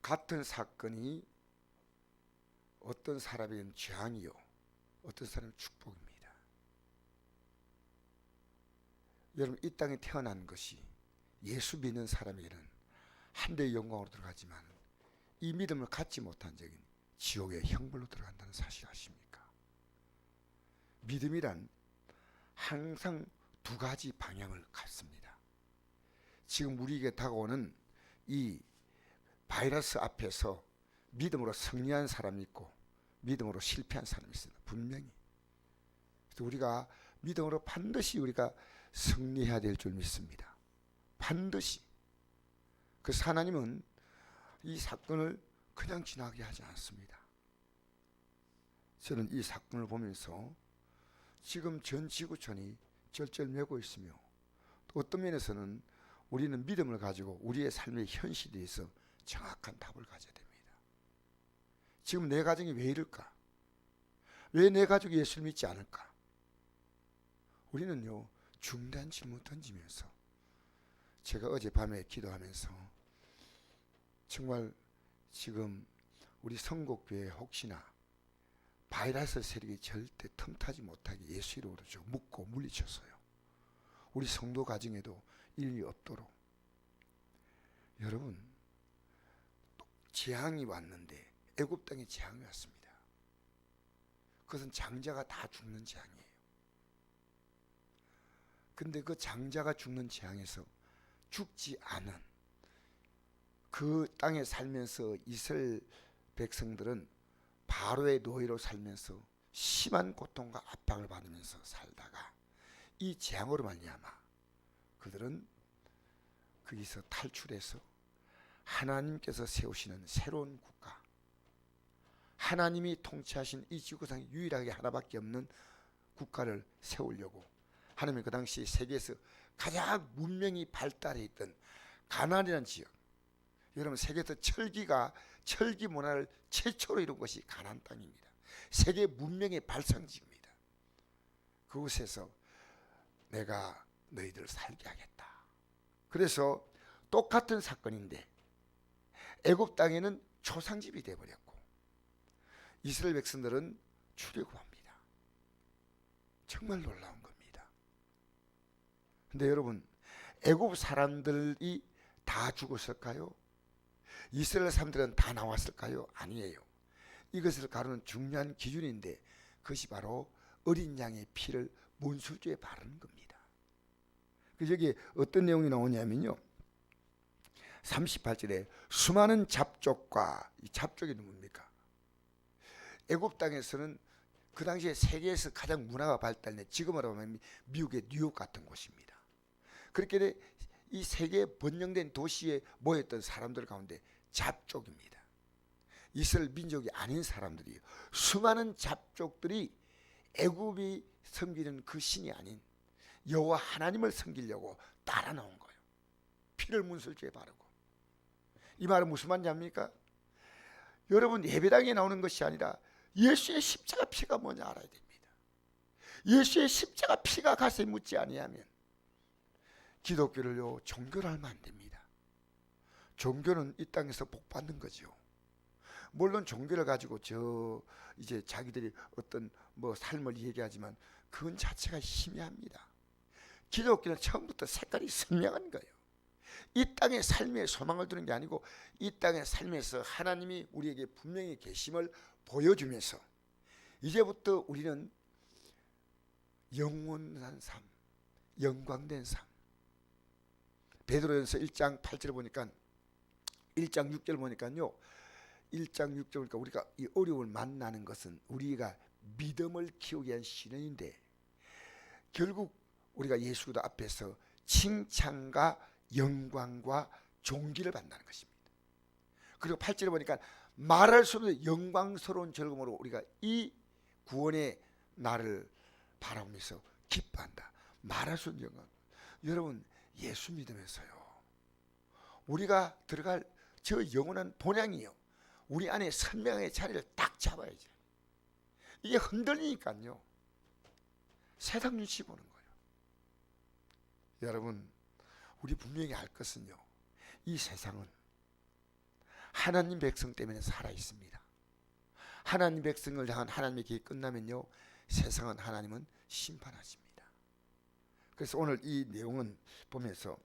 같은 사건이 어떤 사람에게는 재앙이요, 어떤 사람은 축복입니다. 여러분, 이 땅에 태어난 것이 예수 믿는 사람에게는 한대의 영광으로 들어가지만 이 믿음을 갖지 못한 적은 지옥의 형벌로 들어간다는 사실 아십니까? 믿음이란 항상 두 가지 방향을 갖습니다. 지금 우리에게 다가오는 이 바이러스 앞에서 믿음으로 승리한 사람이 있고 믿음으로 실패한 사람이 있습니다. 분명히. 그래서 우리가 믿음으로 반드시 우리가 승리해야 될 줄 믿습니다. 반드시. 그래서 하나님은 이 사건을 그냥 지나게 하지 않습니다. 저는 이 사건을 보면서 지금 전 지구촌이 절절매고 있으며 어떤 면에서는 우리는 믿음을 가지고 우리의 삶의 현실에 대해서 정확한 답을 가져야 됩니다. 지금 내 가정이 왜 이럴까? 왜 내 가족이 예수를 믿지 않을까? 우리는요, 중대한 질문 던지면서, 제가 어젯밤에 기도하면서 정말 지금 우리 성곡교회 혹시나 바이러스 세력이 절대 틈타지 못하게 예수 이름으로 묶고 물리쳤어요. 우리 성도 가정에도 일이 없도록. 여러분, 재앙이 왔는데 애굽 땅에 재앙이 왔습니다. 그것은 장자가 다 죽는 재앙이에요. 근데 그 장자가 죽는 재앙에서 죽지 않은 그 땅에 살면서 이스라엘 백성들은 바로의 노예로 살면서 심한 고통과 압박을 받으면서 살다가 이 재앙으로 말미암아 그들은 거기서 탈출해서 하나님께서 세우시는 새로운 국가, 하나님이 통치하신 이 지구상에 유일하게 하나밖에 없는 국가를 세우려고 하나님이 그 당시 세계에서 가장 문명이 발달해 있던 가나안이라는 지역, 여러분 세계에서 철기 문화를 최초로 이룬 것이 가나안 땅입니다. 세계 문명의 발상지입니다. 그곳에서 내가 너희들을 살게 하겠다. 그래서 똑같은 사건인데 애굽 땅에는 초상집이 되어버렸고 이스라엘 백성들은 출애굽합니다. 정말 놀라운 겁니다. 근데 여러분, 애굽 사람들이 다 죽었을까요? 이스라엘 사람들은 다 나왔을까요? 아니에요. 이것을 가르는 중요한 기준인데 그것이 바로 어린 양의 피를 문술주에 바르는 겁니다. 그래서 여기 어떤 내용이 나오냐면요, 38절에 수많은 잡족과, 이 잡족이 누굽니까? 애굽 땅에서는 그 당시에 세계에서 가장 문화가 발달된, 지금으로 보면 미국의 뉴욕 같은 곳입니다. 그렇게 이 세계에 번영된 도시에 모였던 사람들 가운데 잡족입니다. 이스라엘 민족이 아닌 사람들이에요. 수많은 잡족들이 애굽이 섬기는 그 신이 아닌 여호와 하나님을 섬기려고 따라 나온 거예요. 피를 문설주에 바르고. 이 말은 무슨 말이냐입니까? 여러분, 예배당에 나오는 것이 아니라 예수의 십자가 피가 뭐냐 알아야 됩니다. 예수의 십자가 피가 가슴에 묻지 아니하면 기독교를요, 종교를 하면 안 됩니다. 종교는 이 땅에서 복 받는 거죠. 물론 종교를 가지고 이제 자기들이 어떤 삶을 얘기하지만 그건 자체가 희미합니다. 기독교는 처음부터 색깔이 선명한 거예요. 이 땅의 삶에 소망을 두는 게 아니고 이 땅의 삶에서 하나님이 우리에게 분명히 계심을 보여주면서 이제부터 우리는 영원한 삶, 영광된 삶. 베드로전서 1장 8절 보니까 1장 6절 보니까요, 1장 6절 보니까 우리가 이 어려움을 만나는 것은 우리가 믿음을 키우기 위한 시련인데 결국 우리가 예수 그리스도 앞에서 칭찬과 영광과 존귀를 받는다는 것입니다. 그리고 8절에 보니까 말할 수 없는 영광스러운 즐거움으로 우리가 이 구원의 날을 바라보면서 기뻐한다. 말할 수 없는 영광. 여러분, 예수 믿으면서요, 우리가 들어갈 저 영원한 본향이요, 우리 안에 선명의 자리를 딱 잡아야죠. 이게 흔들리니까요, 세상 눈치 보는 거예요. 여러분, 우리 분명히 알 것은요, 이 세상은 하나님 백성 때문에 살아 있습니다. 하나님 백성을 향한 하나님의 계획이 끝나면요, 세상은 하나님은 심판하십니다. 그래서 오늘 이 내용은 보면서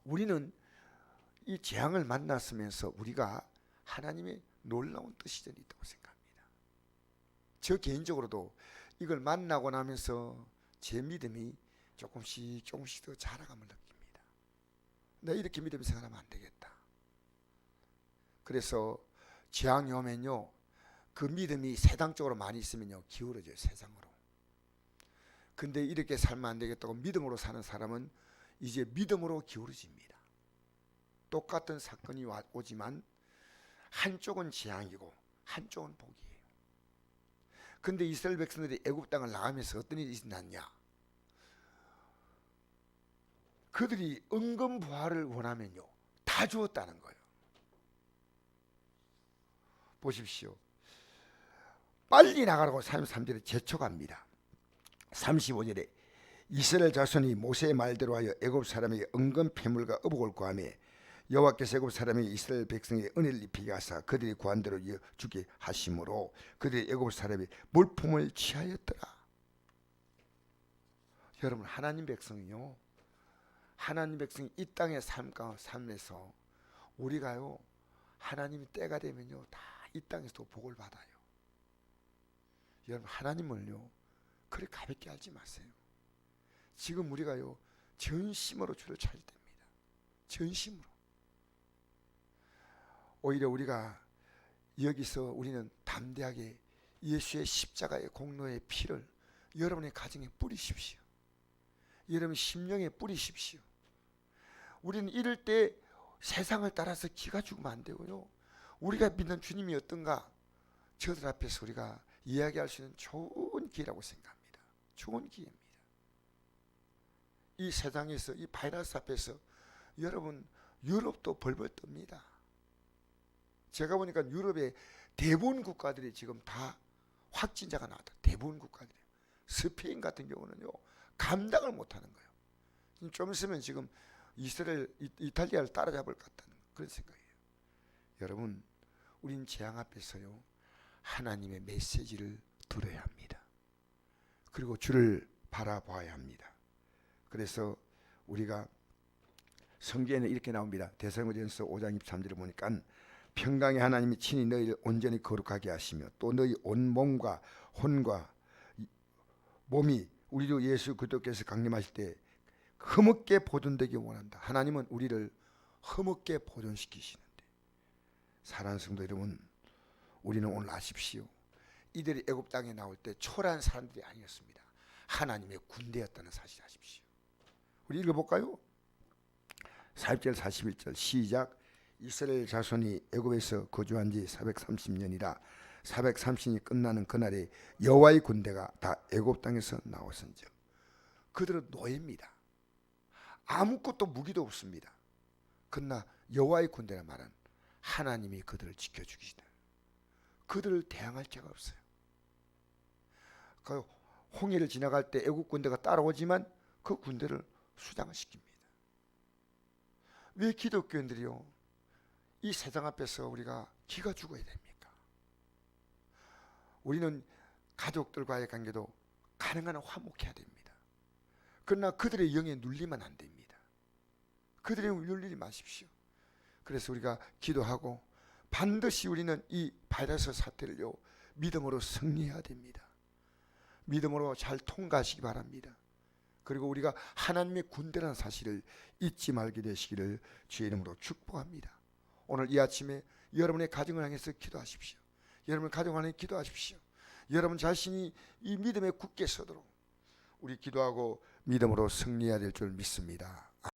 우리는 이 재앙을 만났으면서 우리가 하나님의 놀라운 뜻이 전 있다고 생각합니다. 저 개인적으로도 이걸 만나고 나면서 제 믿음이 조금씩 더 자라감을 느낍니다. 내가 이렇게 믿음이 생활하면 안 되겠다. 그래서 재앙이 오면요, 그 믿음이 세상 쪽으로 많이 있으면요, 기울어져요, 세상으로. 근데 이렇게 살면 안 되겠다고 믿음으로 사는 사람은 이제 믿음으로 기울어집니다. 똑같은 사건이 오지만 한쪽은 재앙이고 한쪽은 복이에요. 근데 이스라엘 백성들이 애굽 땅을 나가면서 어떤 일이 있었냐? 그들이 은근 부활을 원하면요, 다 주었다는 거예요. 보십시오. 빨리 나가라고 33절에 재촉합니다. 35절에 이스라엘 자손이 모세의 말대로 하여 애굽 사람에게 은근 패물과 의복을 구하며 여호와께서 애굽 사람에게 이스라엘 백성에게 은혜를 입히게 하사 그들이 구한 대로 주게 하심으로 그들이 애굽 사람이 물품을 취하였더라. 여러분, 하나님 백성이요, 하나님 백성이 이 땅의 삶에서 우리가요, 하나님이 때가 되면요, 다 이 땅에서 복을 받아요. 여러분, 하나님을요, 그렇게 가볍게 알지 마세요. 지금 우리가요, 전심으로 주를 찾을 때입니다. 전심으로. 오히려 우리가 여기서 우리는 담대하게 예수의 십자가의 공로의 피를 여러분의 가정에 뿌리십시오. 여러분 심령에 뿌리십시오. 우리는 이럴 때 세상을 따라서 기가 죽으면 안 되고요, 우리가 믿는 주님이 어떤가 저들 앞에서 우리가 이야기할 수 있는 좋은 기회라고 생각합니다. 좋은 기회입니다. 이 세상에서 이 바이러스 앞에서 여러분, 유럽도 벌벌 뜹니다. 제가 보니까 유럽의 대부분 국가들이 지금 다 확진자가 나왔다. 대부분 국가들이. 스페인 같은 경우는요, 감당을 못하는 거예요. 좀 있으면 지금 이스라엘, 이탈리아를 따라잡을 것 같다는 그런 생각이에요. 여러분, 우린 재앙 앞에서요, 하나님의 메시지를 들어야 합니다. 그리고 주를 바라봐야 합니다. 그래서 우리가 성경에는 이렇게 나옵니다. 데살로니가전서 5장 23절을 보니까 평강의 하나님이 친히 너희를 온전히 거룩하게 하시며 또 너희 온 몸과 혼과 몸이 우리 주 예수 그리스도께서 강림하실 때 흠없게 보존되기 원한다. 하나님은 우리를 흠없게 보존시키시는데, 사랑하는 성도 여러분, 우리는 오늘 아십시오. 이들이 애굽 땅에 나올 때 초라한 사람들이 아니었습니다. 하나님의 군대였다는 사실 아십시오. 우리 읽어볼까요? 40절 41절 시작. 이스라엘 자손이 애굽에서 거주한 지 430년이라 430년이 끝나는 그날에 여호와의 군대가 다 애굽 땅에서 나왔은즉. 그들은 노예입니다. 아무것도 무기도 없습니다. 그러나 여호와의 군대라 말은 하나님이 그들을 지켜주시다. 그들을 대항할 자가 없어요. 그 홍해를 지나갈 때 애국 군대가 따라오지만 그 군대를 수장을 시킵니다. 왜 기독교인들이요, 이 세상 앞에서 우리가 기가 죽어야 됩니까? 우리는 가족들과의 관계도 가능한 한 화목해야 됩니다. 그러나 그들의 영에 눌리면 안 됩니다. 그들의 영에 눌리지 마십시오. 그래서 우리가 기도하고 반드시 우리는 이 바이러스 사태를요, 믿음으로 승리해야 됩니다. 믿음으로 잘 통과하시기 바랍니다. 그리고 우리가 하나님의 군대라는 사실을 잊지 말게 되시기를 주의 이름으로 축복합니다. 오늘 이 아침에 여러분의 가정을 향해서 기도하십시오. 여러분 가정을 향해 기도하십시오. 여러분 자신이 이 믿음에 굳게 서도록 우리 기도하고 믿음으로 승리해야 될 줄 믿습니다.